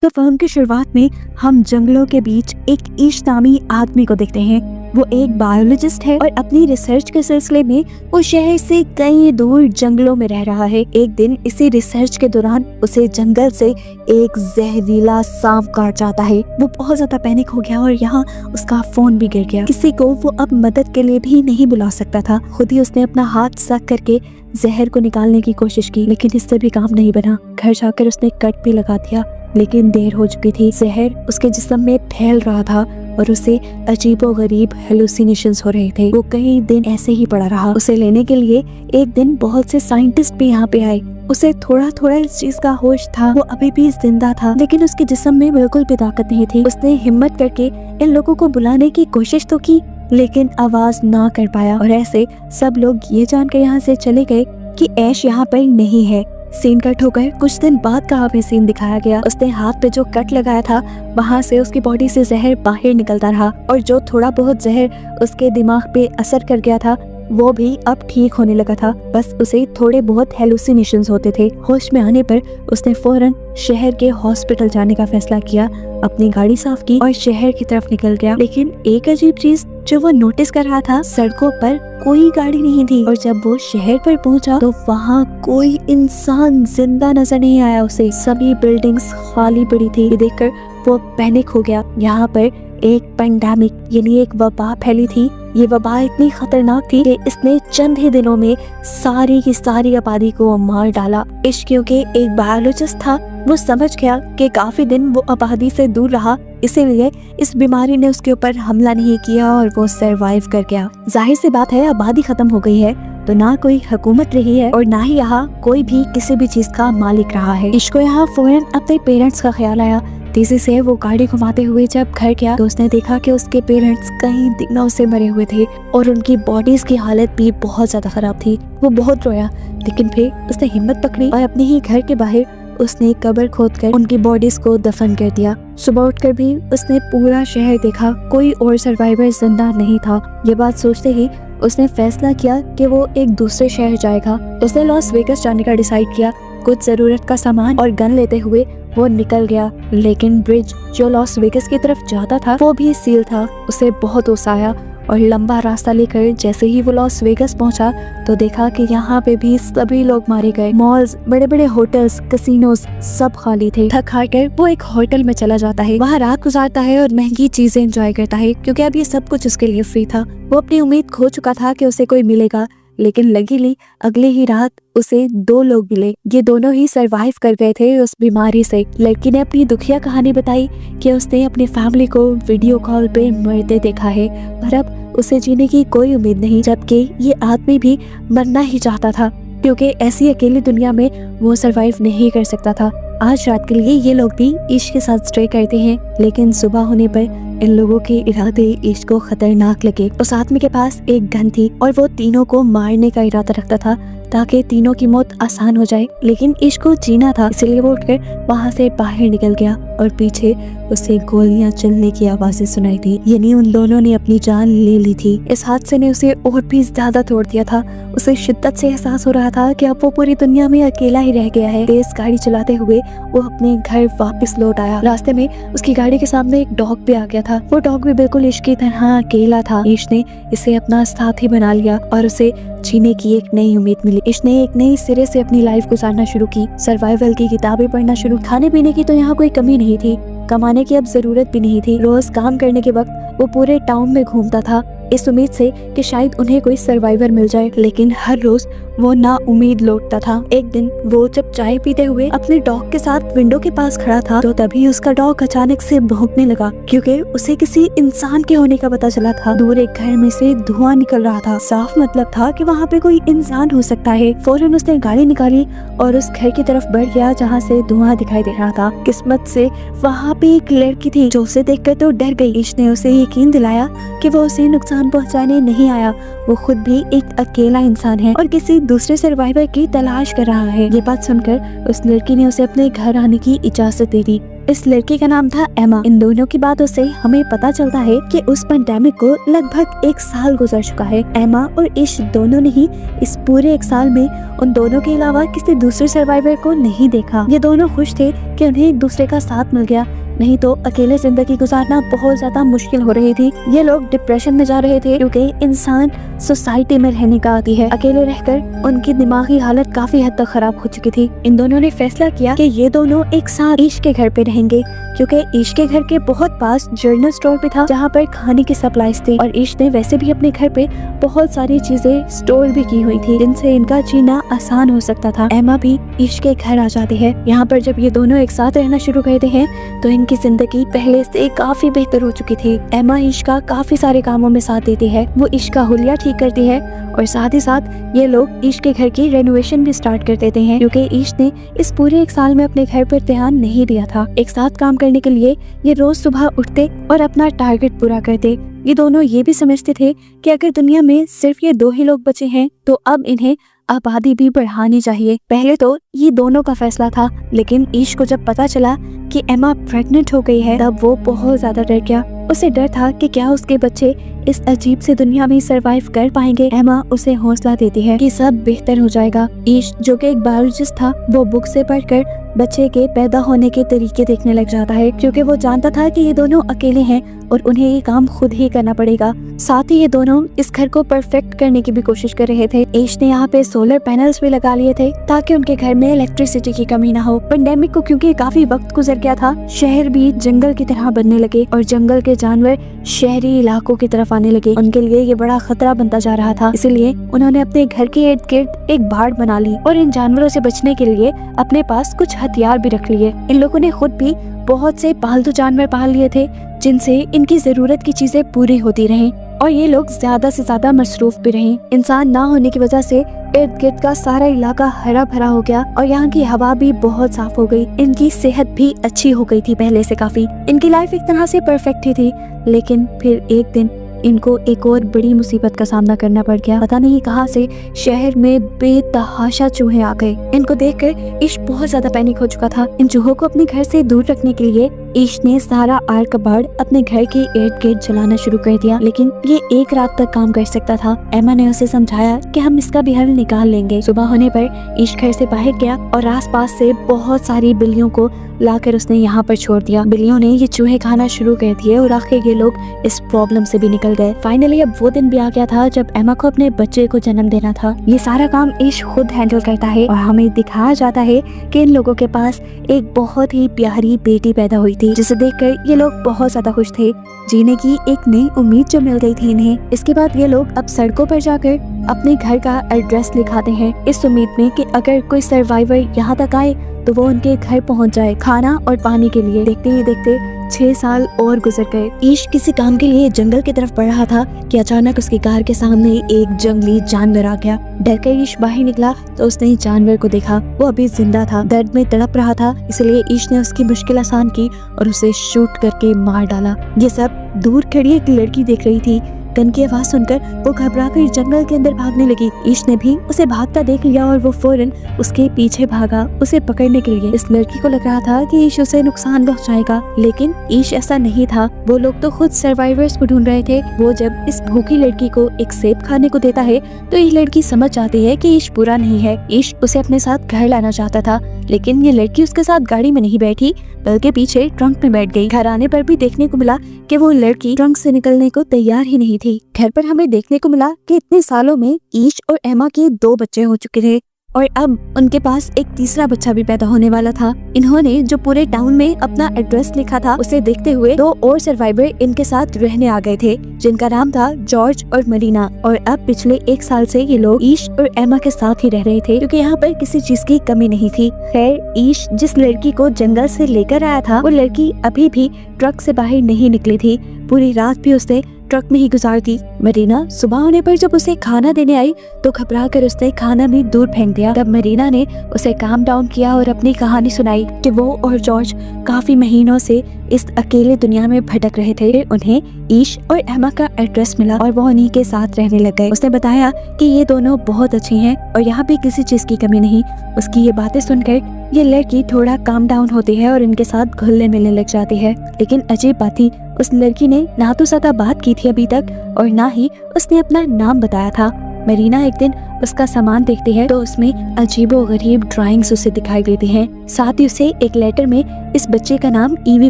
तो फिल्म की शुरुआत में हम जंगलों के बीच एक ईश नामी आदमी को देखते हैं। वो एक बायोलॉजिस्ट है और अपनी रिसर्च के सिलसिले में वो शहर से कई दूर जंगलों में रह रहा है। एक दिन इसी रिसर्च के दौरान उसे जंगल से एक जहरीला सांप काट जाता है। वो बहुत ज्यादा पैनिक हो गया और यहाँ उसका फोन भी गिर गया। किसी को वो अब मदद के लिए भी नहीं बुला सकता था। खुद ही उसने अपना हाथ सक करके जहर को निकालने की कोशिश की, लेकिन इससे भी काम नहीं बना। घर जाकर उसने कट भी लगा दिया, लेकिन देर हो चुकी थी। जहर उसके जिस्म में फैल रहा था और उसे अजीबोगरीब हेलुसिनेशंस हो रहे थे। वो कई दिन ऐसे ही पड़ा रहा। उसे लेने के लिए एक दिन बहुत से साइंटिस्ट भी यहाँ पे आए। उसे थोड़ा थोड़ा इस चीज का होश था। वो अभी भी जिंदा था, लेकिन उसके जिस्म में बिल्कुल भी ताकत नहीं थी। उसने हिम्मत करके इन लोगों को बुलाने की कोशिश तो की, लेकिन आवाज ना कर पाया। और ऐसे सब लोग ये जानकर यहाँ से चले गए कि ऐश यहाँ पर नहीं है। सीन कट होकर कुछ दिन बाद का हमें सीन दिखाया गया। उसने हाथ पे जो कट लगाया था वहाँ से उसकी बॉडी से जहर बाहर निकलता रहा, और जो थोड़ा बहुत जहर उसके दिमाग पे असर कर गया था वो भी अब ठीक होने लगा था। बस उसे थोड़े बहुत हेलुसिनेशंस होते थे। होश में आने पर उसने फौरन शहर के हॉस्पिटल जाने का फैसला किया, अपनी गाड़ी साफ की और शहर की तरफ निकल गया। लेकिन एक अजीब चीज जो वो नोटिस कर रहा था, सड़कों पर कोई गाड़ी नहीं थी। और जब वो शहर पर पहुंचा तो वहाँ कोई इंसान जिंदा नजर नहीं आया उसे। सभी बिल्डिंग्स खाली पड़ी थी। ये देखकर वो पैनिक हो गया। यहाँ पर एक पेंडेमिक यानी एक वबा फैली थी। ये वबा इतनी खतरनाक थी कि इसने चंद ही दिनों में सारी की सारी आबादी को मार डाला। इश्क क्योंकि एक बायोलॉजिस्ट था, वो समझ गया कि काफी दिन वो आबादी से दूर रहा, इसीलिए इस बीमारी ने उसके ऊपर हमला नहीं किया और वो सरवाइव कर गया। जाहिर सी बात है, आबादी खत्म हो गई है तो ना कोई हुकूमत रही है और ना ही यहाँ कोई भी किसी भी चीज का मालिक रहा है। इश्क को यहाँ फौरन अपने पेरेंट्स का ख्याल आया। तेजी से वो गाड़ी घुमाते हुए जब घर गया तो उसने देखा कि उसके पेरेंट्स कई दिनों से मरे हुए थे और उनकी बॉडीज की हालत भी बहुत ज्यादा खराब थी। वो बहुत रोया, लेकिन फिर उसने हिम्मत पकड़ी और अपने ही घर के बाहर उसने कब्र खोदकर उनकी बॉडीज को दफन कर दिया। सुबह उठकर भी उसने पूरा शहर देखा, कोई और सर्वाइवर जिंदा नहीं था। ये बात सोचते ही उसने फैसला किया कि वो एक दूसरे शहर जाएगा। उसने लॉस वेगस जाने का डिसाइड किया। कुछ जरूरत का सामान और गन लेते हुए वो निकल गया, लेकिन ब्रिज जो लॉस वेगस की तरफ जाता था वो भी सील था। उसे बहुत उसाया और लंबा रास्ता लेकर जैसे ही वो लॉस वेगस पहुंचा तो देखा कि यहाँ पे भी सभी लोग मारे गए। मॉल्स, बड़े बड़े होटल्स, कैसीनोस सब खाली थे। थक हार कर वो एक होटल में चला जाता है, वहाँ रात गुजारता है और महंगी चीजें एंजॉय करता है, क्योंकि अब ये सब कुछ उसके लिए फ्री था। वो अपनी उम्मीद खो चुका था कि उसे कोई मिलेगा, लेकिन लकीली अगले ही रात उसे 2 लोग मिले। ये दोनों ही सरवाइव कर गए थे उस बीमारी से। लड़की ने अपनी दुखिया कहानी बताई कि उसने अपनी फैमिली को वीडियो कॉल पे मरते देखा है और अब उसे जीने की कोई उम्मीद नहीं, जबकि ये आदमी भी मरना ही चाहता था, क्योंकि ऐसी अकेली दुनिया में वो सरवाइव नहीं कर सकता था। आज रात के लिए ये लोग भी इश्क के साथ स्टे करते हैं, लेकिन सुबह होने पर इन लोगों के इरादे इश्क को खतरनाक लगे। उस आदमी के पास एक गन थी और वो तीनों को मारने का इरादा रखता था ताकि तीनों की मौत आसान हो जाए, लेकिन इश्क को जीना था, इसलिए वो उठकर वहाँ से बाहर निकल गया और पीछे उसे गोलियां चलने की आवाजें सुनाई दी। यानी उन दोनों ने अपनी जान ले ली थी। इस हादसे ने उसे और भी ज्यादा तोड़ दिया था। उसे शिद्दत से एहसास हो रहा था कि अब वो पूरी दुनिया में अकेला ही रह गया है। तेज गाड़ी चलाते हुए वो अपने घर वापस लौट आया। रास्ते में उसकी गाड़ी के सामने एक डॉग भी आ गया था। वो डॉग भी बिल्कुल इश्क की तरह अकेला था। इश्क ने इसे अपना साथी बना लिया और उसे जीने की एक नई उम्मीद मिली। इश्क ने एक नई सिरे से अपनी लाइफ गुजारना शुरू की। सर्वाइवल की किताबें पढ़ना शुरू। खाने पीने की तो यहाँ कोई कमी नहीं थी, कमाने की अब जरूरत भी नहीं थी। रोज काम करने के वक्त वो पूरे टाउन में घूमता था इस उम्मीद से कि शायद उन्हें कोई सर्वाइवर मिल जाए, लेकिन हर रोज वो ना उम्मीद लौटता था। एक दिन वो जब चाय पीते हुए अपने डॉग के साथ विंडो के पास खड़ा था तो तभी उसका डॉग अचानक से भौंकने लगा, क्योंकि उसे किसी इंसान के होने का पता चला था। दूर एक घर में से धुआं निकल रहा था। साफ मतलब था कि वहाँ पे कोई इंसान हो सकता है। फौरन उसने गाड़ी निकाली और उस घर की तरफ बढ़ गया जहाँ से धुआं दिखाई दे रहा था। किस्मत से वहाँ पे एक लड़की थी जो उसे देखकर तो डर गई। इश्क ने उसे यकीन दिलाया कि वो उसे नुकसान पहुँचाने नहीं आया, वो खुद भी एक अकेला इंसान है और किसी दूसरे सर्वाइवर की तलाश कर रहा है। ये बात सुनकर उस लड़की ने उसे अपने घर आने की इजाजत दे दी। इस लड़की का नाम था एमा। इन दोनों की बातों से हमें पता चलता है कि उस पेंडेमिक को लगभग 1 साल गुजर चुका है। एमा और ईश दोनों ने ही इस पूरे 1 साल में उन दोनों के अलावा किसी दूसरे सर्वाइवर को नहीं देखा। ये दोनों खुश थे कि उन्हें एक दूसरे का साथ मिल गया, नहीं तो अकेले जिंदगी गुजारना बहुत ज्यादा मुश्किल हो रही थी। ये लोग डिप्रेशन में जा रहे थे क्योंकि इंसान सोसाइटी में रहने का आदी है। अकेले रहकर उनकी दिमागी हालत काफी हद तक खराब हो चुकी थी। इन दोनों ने फैसला किया कि ये दोनों एक साथ ईश के घर पे रहेंगे, क्योंकि ईश के घर के बहुत पास जनरल स्टोर भी था जहाँ पर खाने की सप्लाईज थी, और ईश ने वैसे भी अपने घर पे बहुत सारी चीजें स्टोर भी की हुई थी जिनसे इनका जीना आसान हो सकता था। एमा भी ईश के घर आ जाती है। यहाँ पर जब ये दोनों एक साथ रहना शुरू करते हैं तो इनकी जिंदगी पहले से काफी बेहतर हो चुकी थी। एमा ईश का काफी सारे कामों में साथ देती है, वो ईश का हुलिया ठीक करती है, और साथ ही साथ ये लोग ईश के घर की रेनोवेशन भी स्टार्ट कर देते हैं, क्योंकि ईश ने इस पूरे 1 साल में अपने घर पर ध्यान नहीं दिया था। एक साथ काम करने के लिए ये रोज सुबह उठते और अपना टारगेट पूरा करते। ये दोनों ये भी समझते थे कि अगर दुनिया में सिर्फ ये 2 ही लोग बचे हैं तो अब इन्हें आबादी भी बढ़ानी चाहिए। पहले तो ये दोनों का फैसला था, लेकिन ईश को जब पता चला कि एमा प्रेग्नेंट हो गई है तब वो बहुत ज्यादा डर गया। उसे डर था कि क्या उसके बच्चे इस अजीब से दुनिया में सरवाइव कर पाएंगे। एमा उसे हौसला देती है कि सब बेहतर हो जाएगा। ईश जो कि एक बायोलॉजिस्ट था, वो बुक से पढ़कर बच्चे के पैदा होने के तरीके देखने लग जाता है, क्योंकि वो जानता था कि ये दोनों अकेले हैं और उन्हें ये काम खुद ही करना पड़ेगा। साथ ही ये दोनों इस घर को परफेक्ट करने की भी कोशिश कर रहे थे। ईश ने यहाँ पे सोलर पैनल्स भी लगा लिए थे ताकि उनके घर में इलेक्ट्रिसिटी की कमी ना हो। पेंडेमिक को क्योंकि काफी वक्त गुजर गया था, शहर भी जंगल की तरह बनने लगे और जंगल के जानवर शहरी इलाकों की तरफ आने लगे। उनके लिए ये बड़ा खतरा बनता जा रहा था, इसलिए उन्होंने अपने घर के इर्द गिर्द एक बाड़ बना ली और इन जानवरों से बचने के लिए अपने पास कुछ हथियार भी रख लिए। इन लोगों ने खुद भी बहुत से पालतू जानवर पाल लिए थे जिनसे इनकी जरूरत की चीजें पूरी होती रहें, और ये लोग ज्यादा से ज्यादा मसरूफ भी रहे। इंसान ना होने की वजह से इर्द गिर्द का सारा इलाका हरा भरा हो गया और यहाँ की हवा भी बहुत साफ हो गई। इनकी सेहत भी अच्छी हो गई थी पहले से काफी। इनकी लाइफ एक तरह से परफेक्ट ही थी, लेकिन फिर एक दिन इनको एक और बड़ी मुसीबत का सामना करना पड़ गया। पता नहीं कहां से शहर में बेतहाशा चूहे आ गए। इनको देखकर ईश बहुत ज्यादा पैनिक हो चुका था। इन चूहों को अपने घर से दूर रखने के लिए ईश ने सारा आर कबाड़ अपने घर के इर्द गिर्द जलाना शुरू कर दिया, लेकिन ये एक रात तक काम कर सकता था। एमा ने उसे समझाया कि हम इसका भी हल निकाल लेंगे। सुबह होने पर ईश घर से बाहर गया और आसपास से बहुत सारी बिल्लियों को लाकर उसने यहाँ पर छोड़ दिया। बिल्लियों ने ये चूहे खाना शुरू कर दिए और आखिर ये लोग इस प्रॉब्लम से भी निकल गए। फाइनली अब वो दिन भी आ गया था जब एमा को अपने बच्चे को जन्म देना था। ये सारा काम ईश खुद हैंडल करता है और हमें दिखाया जाता है कि इन लोगों के पास एक बहुत ही प्यारी बेटी पैदा हुई थी, जिसे देखकर ये लोग बहुत ज्यादा खुश थे। जीने की एक नई उम्मीद जो मिल गई थी इन्हें। इसके बाद ये लोग अब सड़कों पर जाकर अपने घर का एड्रेस लिखाते हैं, इस उम्मीद में कि अगर कोई सर्वाइवर यहाँ तक आए तो वो उनके घर पहुँच जाए खाना और पानी के लिए। देखते ही देखते 6 साल और गुजर गए। ईश किसी काम के लिए जंगल की तरफ बढ़ रहा था कि अचानक उसकी कार के सामने एक जंगली जानवर आ गया। डर कर ईश बाहर निकला तो उसने जानवर को देखा। वो अभी जिंदा था, दर्द में तड़प रहा था, इसलिए ईश ने उसकी मुश्किल आसान की और उसे शूट करके मार डाला। ये सब दूर खड़ी एक लड़की देख रही थी। गन की आवाज सुनकर वो घबराकर जंगल के अंदर भागने लगी। ईश ने भी उसे भागता देख लिया और वो फौरन उसके पीछे भागा उसे पकड़ने के लिए। इस लड़की को लग रहा था कि ईश उसे नुकसान पहुंचाएगा, लेकिन ईश ऐसा नहीं था। वो लोग तो खुद सर्वाइवर्स को ढूंढ रहे थे। वो जब इस भूखी लड़की को एक सेब खाने को देता है तो ये लड़की समझ जाती है कि ईश बुरा नहीं है। ईश उसे अपने साथ घर लाना चाहता था, लेकिन ये लड़की उसके साथ गाड़ी में नहीं बैठी बल्कि पीछे ट्रंक में बैठ गई। घर आने पर भी देखने को मिला कि वो लड़की ट्रंक से निकलने को तैयार ही नहीं थी। घर पर हमें देखने को मिला कि इतने सालों में ईश और एमा के 2 बच्चे हो चुके थे और अब उनके पास एक तीसरा बच्चा भी पैदा होने वाला था। इन्होंने जो पूरे टाउन में अपना एड्रेस लिखा था उसे देखते हुए 2 और सर्वाइवर इनके साथ रहने आ गए थे, जिनका नाम था जॉर्ज और मरीना। और अब पिछले 1 साल से ये लोग ईश और एमा के साथ ही रह रहे थे, क्योंकि यहाँ पर किसी चीज की कमी नहीं थी। खैर, ईश जिस लड़की को जंगल से लेकर आया था वो लड़की अभी भी ट्रक से बाहर नहीं निकली थी। पूरी रात भी उसने ट्रक में ही गुजार दी। मरीना सुबह होने पर जब उसे खाना देने आई तो घबरा कर उसने खाना भी दूर फेंक दिया। तब मरीना ने उसे काम डाउन किया और अपनी कहानी सुनाई कि वो और जॉर्ज काफी महीनों से इस अकेले दुनिया में भटक रहे थे। उन्हें ईश और एमा का एड्रेस मिला और वो उन्हीं के साथ रहने लग गए। उसने बताया कि ये दोनों बहुत अच्छी हैं और यहाँ पे किसी चीज की कमी नहीं। उसकी ये बातें सुनकर ये लड़की थोड़ा काम डाउन होती है और इनके साथ घुलने मिलने लग जाती है। लेकिन अजीब बात थी, उस लड़की ने ना तो ज्यादा बात की थी अभी तक और ना ही उसने अपना नाम बताया था। मरीना एक दिन उसका सामान देखती है तो उसमें अजीबोगरीब ड्राइंग्स उसे दिखाई देती हैं। साथ ही उसे एक लेटर में इस बच्चे का नाम ईवी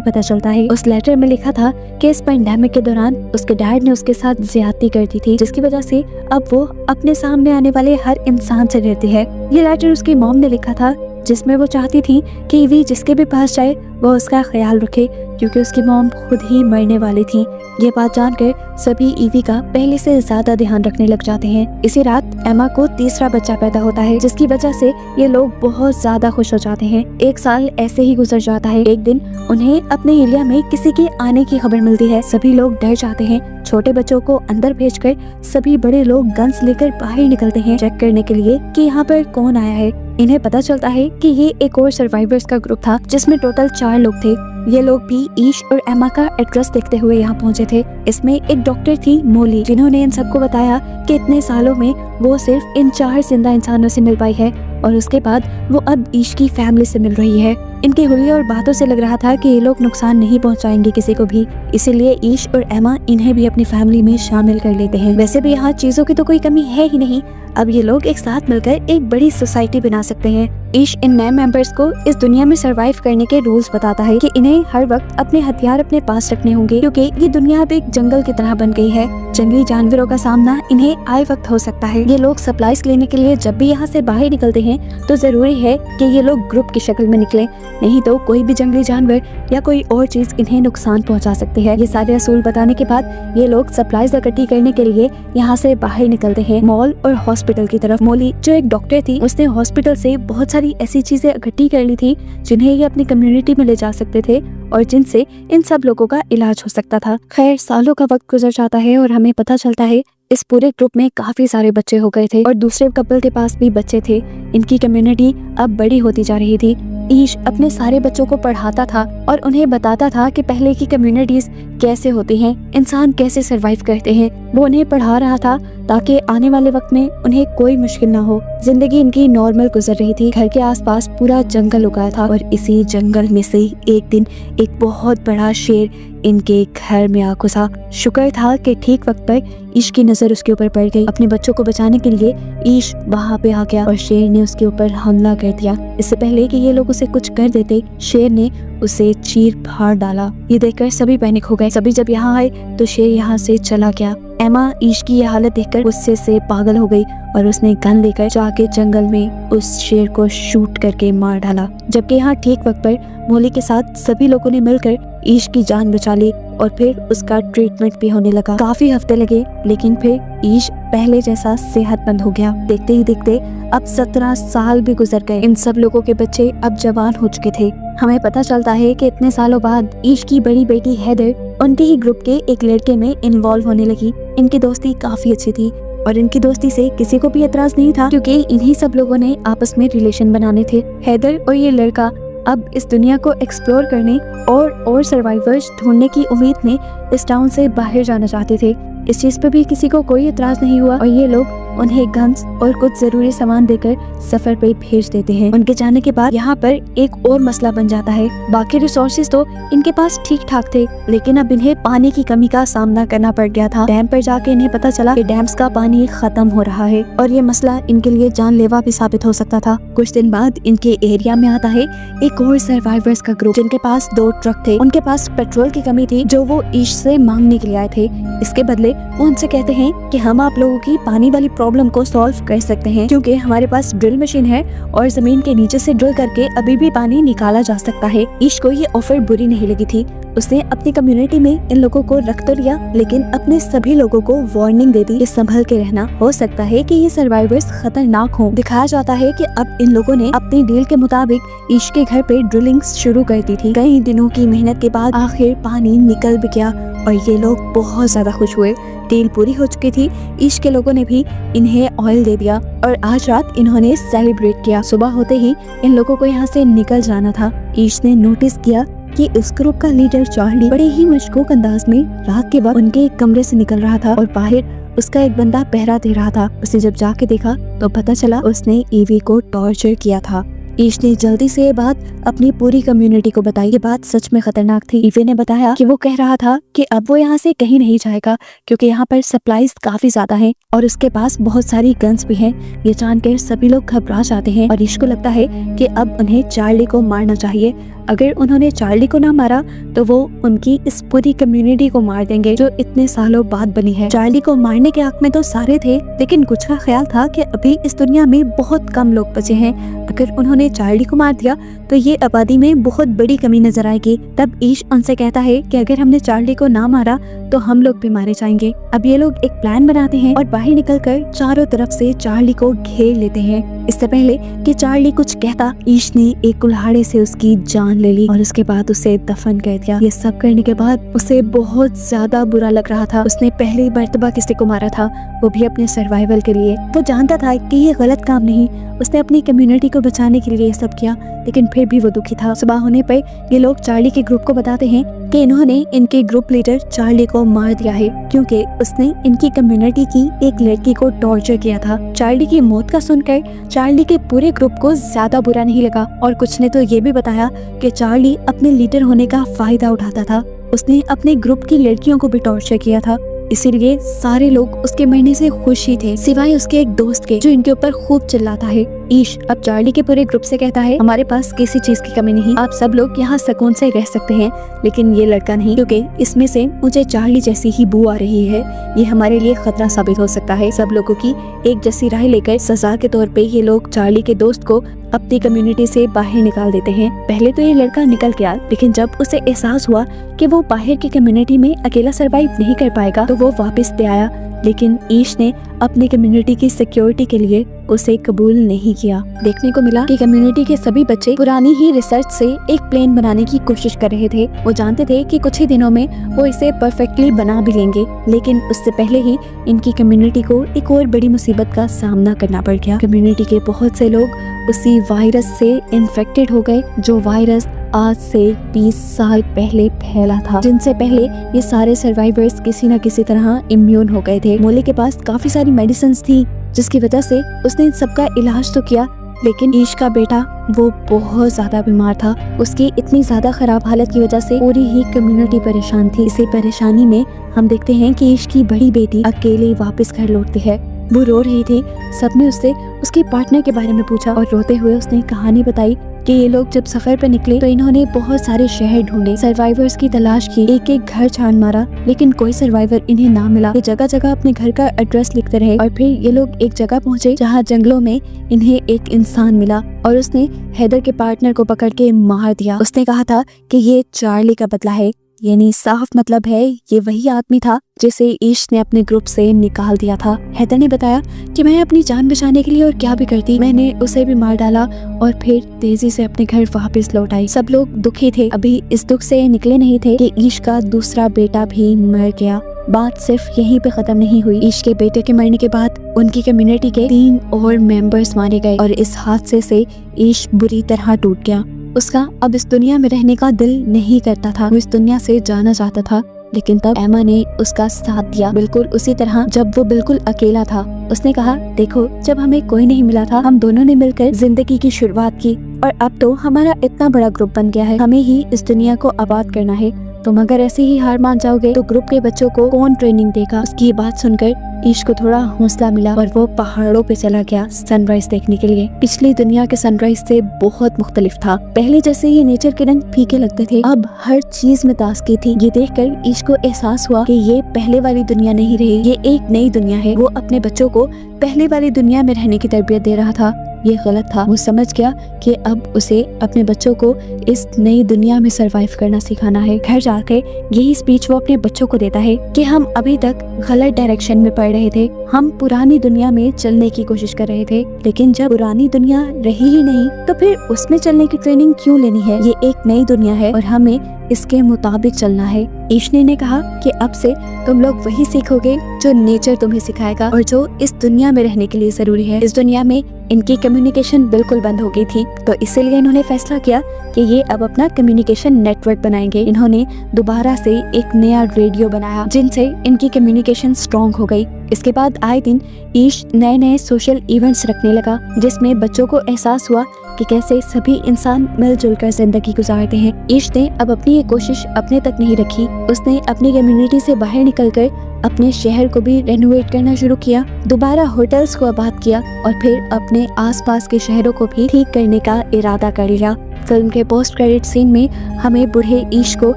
पता चलता है। उस लेटर में लिखा था कि इस पेंडेमिक के दौरान उसके डैड ने उसके साथ ज्यादती कर दी थी, जिसकी वजह से अब वो अपने सामने आने वाले हर इंसान से डरती है। ये लेटर उसकी मॉम ने लिखा था जिसमें वो चाहती थी कि ईवी जिसके भी पास जाए वो उसका ख्याल रखे, क्योंकि उसकी मॉम खुद ही मरने वाली थी। ये बात जानकर सभी ईवी का पहले से ज्यादा ध्यान रखने लग जाते हैं। इसी रात एमा को तीसरा बच्चा पैदा होता है, जिसकी वजह से ये लोग बहुत ज्यादा खुश हो जाते हैं। 1 साल ऐसे ही गुजर जाता है। एक दिन उन्हें अपने एरिया में किसी के आने की खबर मिलती है। सभी लोग डर जाते हैं। छोटे बच्चों को अंदर भेजकर सभी बड़े लोग गन्स लेकर बाहर निकलते हैं चेक करने के लिए कि यहाँ पर कौन आया है। इन्हें पता चलता है कि ये एक और सर्वाइवर्स का ग्रुप था जिसमें टोटल 4 लोग थे। ये लोग भी ईश और एमा का एड्रेस देखते हुए यहाँ पहुँचे थे। इसमें एक डॉक्टर थी मोली, जिन्होंने इन सबको बताया कि इतने सालों में वो सिर्फ इन 4 जिंदा इंसानों से मिल पाई है और उसके बाद वो अब ईश की फैमिली से मिल रही है। इनके हुलिये और बातों से लग रहा था कि ये लोग नुकसान नहीं पहुंचाएंगे किसी को भी, इसीलिए ईश और एमा इन्हें भी अपनी फैमिली में शामिल कर लेते हैं। वैसे भी यहाँ चीजों की तो कोई कमी है ही नहीं। अब ये लोग एक साथ मिलकर एक बड़ी सोसाइटी बना सकते हैं। ईश इन नए मेंबर्स को इस दुनिया में सरवाइव करने के रूल्स बताता है कि इन्हें हर वक्त अपने हथियार अपने पास रखने होंगे, क्योंकि ये दुनिया अब एक जंगल की तरह बन गई है। जंगली जानवरों का सामना इन्हें आए वक्त हो सकता है। ये लोग सप्लाईज लेने के लिए जब भी यहाँ से बाहर निकलते हैं तो जरूरी है कि ये लोग ग्रुप की शक्ल में निकले, नहीं तो कोई भी जंगली जानवर या कोई और चीज इन्हें नुकसान पहुंचा सकती है। ये सारे असूल बताने के बाद ये लोग सप्लाईज इकट्ठी करने के लिए यहाँ से बाहर निकलते हैं मॉल और हॉस्पिटल की तरफ। मोली जो एक डॉक्टर थी, उसने हॉस्पिटल से बहुत सारी ऐसी चीजें इकट्ठी कर ली थी जिन्हें ये अपनी कम्युनिटी में ले जा सकते थे और जिनसे इन सब लोगों का इलाज हो सकता था। खैर, सालों का वक्त गुजर जाता है और हमें पता चलता है इस पूरे ग्रुप में काफी सारे बच्चे हो गए थे और दूसरे कपल के पास भी बच्चे थे। इनकी कम्युनिटी अब बड़ी होती जा रही थी। ईश अपने सारे बच्चों को पढ़ाता था और उन्हें बताता था कि पहले की कम्युनिटीज कैसे होती हैं, इंसान कैसे सरवाइव करते हैं। वो उन्हें पढ़ा रहा था ताकि आने वाले वक्त में उन्हें कोई मुश्किल ना हो। जिंदगी इनकी नॉर्मल गुजर रही थी। घर के आसपास पूरा जंगल उगाया था और इसी जंगल में से एक दिन एक बहुत बड़ा शेर इनके घर में आ घुसा। शुक्र था कि ठीक वक्त पर ईश की नजर उसके ऊपर पड़ गई। अपने बच्चों को बचाने के लिए ईश वहाँ पे आ गया और शेर ने उसके ऊपर हमला कर दिया। इससे पहले कि ये लोग उसे कुछ कर देते, शेर ने उसे चीर फाड़ डाला। ये देखकर सभी पैनिक हो गए। सभी जब यहाँ आए तो शेर यहाँ से चला गया। एमा ईश की यह हालत देखकर गुस्से से पागल हो गई और उसने गन लेकर जाके जंगल में उस शेर को शूट करके मार डाला। जबकि यहाँ ठीक वक्त पर मोली के साथ सभी लोगों ने मिलकर ईश की जान बचा ली और फिर उसका ट्रीटमेंट भी होने लगा। काफी हफ्ते लगे, लेकिन फिर ईश पहले जैसा सेहतमंद हो गया। देखते ही देखते अब 17 साल भी गुजर गए। इन सब लोगों के बच्चे अब जवान हो चुके थे। हमें पता चलता है कि इतने सालों बाद ईश की बड़ी बेटी हैदर उनके ही ग्रुप के एक लड़के में इन्वॉल्व होने लगी। इनकी दोस्ती काफी अच्छी थी और इनकी दोस्ती से किसी को भी एतराज नहीं था, क्योंकि इन्हीं सब लोगों ने आपस में रिलेशन बनाने थे। हैदर और ये लड़का अब इस दुनिया को एक्सप्लोर करने और सर्वाइवर्स ढूंढने की उम्मीद में इस टाउन से बाहर जाना चाहते थे। इस चीज पे भी किसी को कोई एतराज नहीं हुआ और ये लोग उन्हें गन्स और कुछ जरूरी सामान देकर सफर पे भेज देते हैं। उनके जाने के बाद यहाँ पर एक और मसला बन जाता है। बाकी रिसोर्सेज तो इनके पास ठीक ठाक थे, लेकिन अब इन्हें पानी की कमी का सामना करना पड़ गया था। डैम पर जाके इन्हें पता चला कि डैम्स का पानी खत्म हो रहा है और ये मसला इनके लिए जानलेवा भी साबित हो सकता था। कुछ दिन बाद इनके एरिया में आता है एक और सर्वाइवर्स का ग्रुप, जिनके पास 2 ट्रक थे। उनके पास पेट्रोल की कमी थी जो वो ईश से मांगने के लिए आए थे। इसके बदले वो उनसे कहते हैं कि हम आप लोगों की पानी वाली प्रॉब्लम को सॉल्व कर सकते हैं, क्योंकि हमारे पास ड्रिल मशीन है और जमीन के नीचे से ड्रिल करके अभी भी पानी निकाला जा सकता है। ईश को ये ऑफर बुरी नहीं लगी थी। उसने अपनी कम्युनिटी में इन लोगों को रख तो लिया, लेकिन अपने सभी लोगों को वार्निंग दे दी कि संभल के रहना, हो सकता है कि ये सर्वाइवर्स खतरनाक हों। दिखाया जाता है कि अब इन लोगों ने अपनी डील के मुताबिक ईश के घर पे ड्रिलिंग शुरू कर दी थी। कई दिनों की मेहनत के बाद आखिर पानी निकल भी गया और ये लोग बहुत ज्यादा खुश हुए। डील पूरी हो चुकी थी। ईश के लोगों ने भी इन्हें ऑयल दे दिया और आज रात इन्होंने सेलिब्रेट किया। सुबह होते ही इन लोगों को यहाँ से निकल जाना था। ईश ने नोटिस किया कि इस ग्रुप का लीडर चार्ली बड़े ही मशकूक अंदाज में रात के वक्त उनके एक कमरे से निकल रहा था और बाहर उसका एक बंदा पहरा दे रहा था। उसने जब जाके देखा तो पता चला उसने ईवी को टॉर्चर किया था। ईश ने जल्दी से ये बात अपनी पूरी कम्युनिटी को बताई। ये बात सच में खतरनाक थी। ईवी ने बताया कि वो कह रहा था कि अब वो यहाँ से कहीं नहीं जाएगा क्योंकि यहाँ पर सप्लाईज काफी ज्यादा हैं और उसके पास बहुत सारी गन्स भी हैं। ये जानकर सभी लोग घबरा जाते हैं और ईश को लगता है कि अब उन्हें चार्ली को मारना चाहिए। अगर उन्होंने चार्ली को ना मारा तो वो उनकी इस पूरी कम्युनिटी को मार देंगे जो इतने सालों बाद बनी है। चार्ली को मारने के हक में तो सारे थे, लेकिन कुछ का ख्याल था कि अभी इस दुनिया में बहुत कम लोग बचे हैं। अगर उन्होंने चार्ली को मार दिया तो ये आबादी में बहुत बड़ी कमी नजर आएगी। तब ईश उनसे कहता है कि अगर हमने चार्ली को ना मारा तो हम लोग भी मारे जाएंगे। अब ये लोग एक प्लान बनाते हैं और बाहर निकलकर चारों तरफ से चार्ली को घेर लेते हैं। इससे पहले कि चार्ली कुछ कहता, ईश ने एक कुल्हाड़े से उसकी जान ले ली और उसके बाद उसे दफन कर दिया। ये सब करने के बाद उसे बहुत ज्यादा बुरा लग रहा था। उसने पहली मर्तबा किसी को मारा था, वो भी अपने सर्वाइवल के लिए। वो जानता था कि ये गलत काम नहीं, उसने अपनी कम्युनिटी को बचाने के लिए ये सब किया, लेकिन फिर भी वो दुखी था। सुबह होने पर ये लोग चार्ली के ग्रुप को बताते हैं कि इन्होंने इनके ग्रुप लीडर चार्ली को मार दिया है क्योंकि उसने इनकी कम्युनिटी की एक लड़की को टॉर्चर किया था। चार्ली की मौत का सुनकर चार्ली के पूरे ग्रुप को ज्यादा बुरा नहीं लगा और कुछ ने तो ये भी बताया कि चार्ली अपने लीडर होने का फायदा उठाता था। उसने अपने ग्रुप की लड़कियों को भी टॉर्चर किया था, इसीलिए सारे लोग उसके मरने से खुश ही थे सिवाय उसके एक दोस्त के जो इनके ऊपर खूब चिल्लाता है। ईश अब चार्ली के पूरे ग्रुप से कहता है, हमारे पास किसी चीज की कमी नहीं, आप सब लोग यहाँ सुकून से रह सकते हैं, लेकिन ये लड़का नहीं, क्योंकि इसमें से मुझे चार्ली जैसी ही बू आ रही है। ये हमारे लिए खतरा साबित हो सकता है। सब लोगों की एक जैसी राय लेकर सजा के तौर पे ये लोग चार्ली के दोस्त को अपनी कम्युनिटी से बाहर निकाल देते हैं। पहले तो ये लड़का निकल गया, लेकिन जब उसे एहसास हुआ कि वो बाहर की कम्युनिटी में अकेला सरवाइव नहीं कर पाएगा तो वो वापस ले आया, लेकिन ईश ने अपनी कम्युनिटी की सिक्योरिटी के लिए उसे कबूल नहीं किया। देखने को मिला कि कम्युनिटी के सभी बच्चे पुरानी ही रिसर्च से एक प्लेन बनाने की कोशिश कर रहे थे। वो जानते थे कि कुछ ही दिनों में वो इसे परफेक्टली बना भी लेंगे, लेकिन उससे पहले ही इनकी कम्युनिटी को एक और बड़ी मुसीबत का सामना करना पड़ गया। कम्युनिटी के बहुत से लोग उसी वायरस से इन्फेक्टेड हो गए जो वायरस आज से 20 साल पहले फैला था, जिनसे पहले ये सारे सर्वाइवर्स किसी न किसी तरह इम्यून हो गए थे। मोले के पास काफी सारी मेडिसिन्स थी जिसकी वजह से उसने इन सबका इलाज तो किया, लेकिन ईश का बेटा वो बहुत ज्यादा बीमार था। उसकी इतनी ज्यादा खराब हालत की वजह से पूरी ही कम्युनिटी परेशान थी। इसी परेशानी में हम देखते हैं कि ईश की बड़ी बेटी अकेले वापस घर लौटती है। वो रो रही थी। सबने उससे उसके पार्टनर के बारे में पूछा और रोते हुए उसने कहानी बताई कि ये लोग जब सफर पर निकले तो इन्होंने बहुत सारे शहर ढूंढे, सर्वाइवर्स की तलाश की, एक एक घर छान मारा, लेकिन कोई सर्वाइवर इन्हें ना मिला। ये जगह जगह अपने घर का एड्रेस लिखते रहे और फिर ये लोग एक जगह पहुंचे जहां जंगलों में इन्हें एक इंसान मिला और उसने हैदर के पार्टनर को पकड़ के मार दिया। उसने कहा था कि ये चार्ली का बदला है, यानी साफ मतलब है ये वही आदमी था जिसे ईश ने अपने ग्रुप से निकाल दिया था। हैदर ने बताया कि मैं अपनी जान बचाने के लिए और क्या भी करती, मैंने उसे भी मार डाला और फिर तेजी से अपने घर वापस लौट आई। सब लोग दुखी थे। अभी इस दुख से निकले नहीं थे कि ईश का दूसरा बेटा भी मर गया। बात सिर्फ यहीं पे खत्म नहीं हुई। ईश के बेटे के मरने के बाद उनकी कम्युनिटी के 3 और मेंबर्स मारे गए और इस हादसे से ईश बुरी तरह टूट गया। उसका अब इस दुनिया में रहने का दिल नहीं करता था। वो इस दुनिया से जाना चाहता था, लेकिन तब एमा ने उसका साथ दिया, बिल्कुल उसी तरह जब वो बिल्कुल अकेला था। उसने कहा, देखो जब हमें कोई नहीं मिला था हम दोनों ने मिलकर जिंदगी की शुरुआत की और अब तो हमारा इतना बड़ा ग्रुप बन गया है, हमें ही इस दुनिया को आबाद करना है। तुम अगर ऐसे ही हार मान जाओगे तो ग्रुप के बच्चों को कौन ट्रेनिंग देगा। उसकी ये बात सुनकर ईश को थोड़ा हौसला मिला और वो पहाड़ों पे चला गया सनराइज देखने के लिए। पिछली दुनिया के सनराइज से बहुत मुख्तलिफ था। पहले जैसे ये नेचर के रंग फीके लगते थे, अब हर चीज में ताजगी थी। ये देखकर ईश को एहसास हुआ कि ये पहले वाली दुनिया नहीं रही, ये एक नई दुनिया है। वो अपने बच्चों को पहले वाली दुनिया में रहने की तरबियत दे रहा था। ये गलत था। वो समझ गया कि अब उसे अपने बच्चों को इस नई दुनिया में सरवाइव करना सिखाना है। घर जाके यही स्पीच वो अपने बच्चों को देता है कि हम अभी तक गलत डायरेक्शन में पड़ रहे थे, हम पुरानी दुनिया में चलने की कोशिश कर रहे थे, लेकिन जब पुरानी दुनिया रही ही नहीं तो फिर उसमें चलने की ट्रेनिंग क्यों लेनी है। ये एक नई दुनिया है और हमें इसके मुताबिक चलना है। ईशनी ने कहा कि अब से तुम लोग वही सीखोगे जो नेचर तुम्हें सिखाएगा और जो इस दुनिया में रहने के लिए जरूरी है। इस दुनिया में इनकी कम्युनिकेशन बिल्कुल बंद हो गई थी, तो इसीलिए इन्होंने फैसला किया कि ये अब अपना कम्युनिकेशन नेटवर्क बनाएंगे। इन्होंने दोबारा से एक नया रेडियो बनाया जिनसे इनकी कम्युनिकेशन स्ट्रॉन्ग हो गई। इसके बाद आए दिन ईश नए नए सोशल इवेंट्स रखने लगा, जिसमें बच्चों को एहसास हुआ कि कैसे सभी इंसान मिलजुल कर जिंदगी गुजारते हैं। ईश ने अब अपनी ये कोशिश अपने तक नहीं रखी, उसने अपनी कम्युनिटी से बाहर निकलकर अपने शहर को भी रेनोवेट करना शुरू किया, दोबारा होटल्स को आबाद किया और फिर अपने आसपास के शहरों को भी ठीक करने का इरादा कर लिया। फिल्म के पोस्ट क्रेडिट सीन में हमें बूढ़े ईश को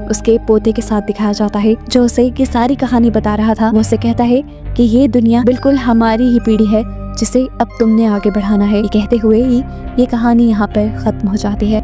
उसके पोते के साथ दिखाया जाता है, जो उसे की सारी कहानी बता रहा था। वो उसे कहता है कि ये दुनिया बिल्कुल हमारी ही पीढ़ी है जिसे अब तुमने आगे बढ़ाना है। ये कहते हुए ही ये कहानी यहाँ पर खत्म हो जाती है।